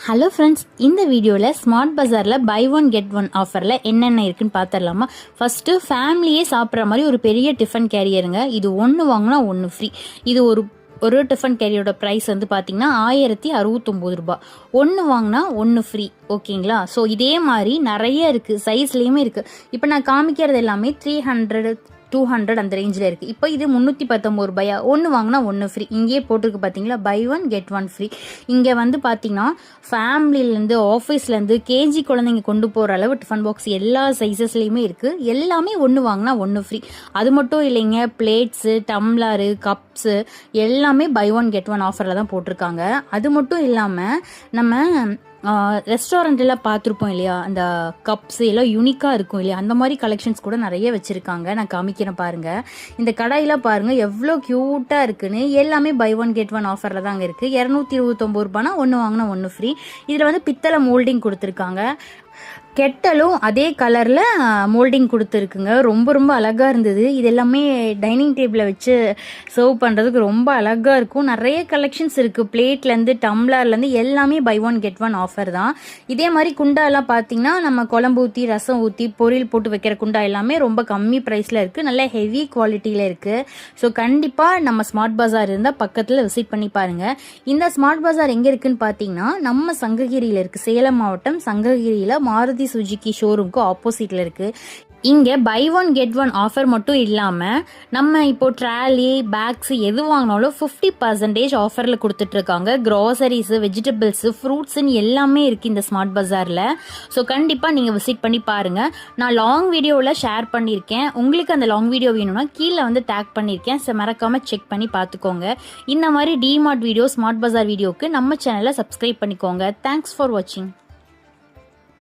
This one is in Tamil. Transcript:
ஹலோ ஃப்ரெண்ட்ஸ், இந்த வீடியோவில் ஸ்மார்ட் பஜாரில் பை ஒன் கெட் ஒன் ஆஃபரில் என்னென்ன இருக்குன்னு பார்த்துடலாமா. ஃபஸ்ட்டு ஃபேமிலியே சாப்பிட்ற மாதிரி ஒரு பெரிய டிஃபன் கேரியருங்க. இது ஒன்று வாங்கினா ஒன்று ஃப்ரீ. இது ஒரு டிஃபன் கேரியோட ப்ரைஸ் வந்து பார்த்தீங்கன்னா 1069 ரூபா. ஒன்று வாங்கினா ஒன்று ஃப்ரீ. ஓகேங்களா? ஸோ இதே மாதிரி நிறைய இருக்குது, சைஸ்லேயுமே இருக்குது. இப்போ நான் காமிக்கிறது எல்லாமே 300 200 அந்த ரேஞ்சில் இருக்குது. இப்போ இது 319 ரூபாயா, ஒன்று வாங்கினா ஒன்று ஃப்ரீ. இங்கேயே போட்டிருக்கு பார்த்தீங்களா, buy one get one free. இங்கே வந்து பார்த்தீங்கன்னா ஃபேமிலியிலேருந்து ஆஃபீஸ்லேருந்து கேஜி குழந்தைங்க கொண்டு போகிற அளவு டிஃபன் பாக்ஸ் எல்லா சைஸஸ்லேயுமே இருக்குது. எல்லாமே ஒன்று வாங்கினா ஒன்று ஃப்ரீ. அது மட்டும் இல்லைங்க, பிளேட்ஸு, டம்ளரு, கப்ஸு எல்லாமே பை ஒன் கெட் ஒன் ஆஃபரில் தான் போட்டிருக்காங்க. அது மட்டும் இல்லாமல் நம்ம ரெஸ்டாரண்ட்டில் பார்த்துருப்போம் இல்லையா, அந்த கப்ஸ் எல்லாம் யூனிக்காக இருக்கும் இல்லையா, அந்த மாதிரி கலெக்ஷன்ஸ் கூட நிறைய வச்சுருக்காங்க. நான் காமிக்கிறேன் பாருங்கள். இந்த கடையில் பாருங்கள் எவ்வளோ க்யூட்டாக இருக்குன்னு. எல்லாமே பை ஒன் கெட் ஒன் ஆஃபரில் தாங்க இருக்குது. 229 ரூபானா ஒன்று வாங்கினா ஒன்று ஃப்ரீ. இதில் வந்து பித்தளை மோல்டிங் கொடுத்துருக்காங்க. கெட்டலும் அதே கலரில் மோல்டிங் கொடுத்துருக்குங்க. ரொம்ப ரொம்ப அழகாக இருந்தது. இது எல்லாமே டைனிங் டேபிளில் வச்சு சர்வ் பண்ணுறதுக்கு ரொம்ப அழகாக இருக்கும். நிறைய கலெக்ஷன்ஸ் இருக்குது. பிளேட்லேருந்து டம்ளர்லேருந்து எல்லாமே buy one get one offer தான். இதே மாதிரி குண்டாலாம் பார்த்தீங்கன்னா நம்ம குழம்பு ஊற்றி, ரசம் ஊற்றி, பொரியல் போட்டு வைக்கிற குண்டா எல்லாமே ரொம்ப கம்மி ப்ரைஸில் இருக்குது. நல்ல ஹெவி குவாலிட்டியில் இருக்குது. ஸோ கண்டிப்பாக நம்ம ஸ்மார்ட் பஜார் இருந்தால் பக்கத்தில் விசிட் பண்ணி பாருங்கள். இந்த ஸ்மார்ட் பஜார் எங்கே இருக்குதுன்னு பார்த்தீங்கன்னா நம்ம சங்ககிரியில் இருக்குது. சேலம் மாவட்டம் சங்ககிரியில் மாருதி சுஜுகி ஷோரூம்க்கு ஆப்போசிட்ல இருக்கு. இங்கே buy one get one offer மட்டும் இல்லாமல் நம்ம இப்போ ட்ராலி, பேக்ஸ் எது வாங்கினாலும் 50% ஆஃபரில் கொடுத்துட்ருக்காங்க. க்ராசரிஸு, வெஜிடபிள்ஸு, ஃப்ரூட்ஸுன்னு எல்லாமே இருக்குது இந்த ஸ்மார்ட் பஜாரில். ஸோ கண்டிப்பாக நீங்கள் விசிட் பண்ணி பாருங்கள். நான் லாங் வீடியோவில் ஷேர் பண்ணியிருக்கேன். உங்களுக்கு அந்த லாங் வீடியோ வேணும்னா கீழே வந்து டேக் பண்ணியிருக்கேன். ஸோ மறக்காமல் செக் பண்ணி பார்த்துக்கோங்க. இந்த மாதிரி டிமார்ட் வீடியோ, ஸ்மார்ட் பஜார் வீடியோவுக்கு நம்ம சேனலை சப்ஸ்கிரைப் பண்ணிக்கோங்க. தேங்க்ஸ் ஃபார் வாட்சிங்.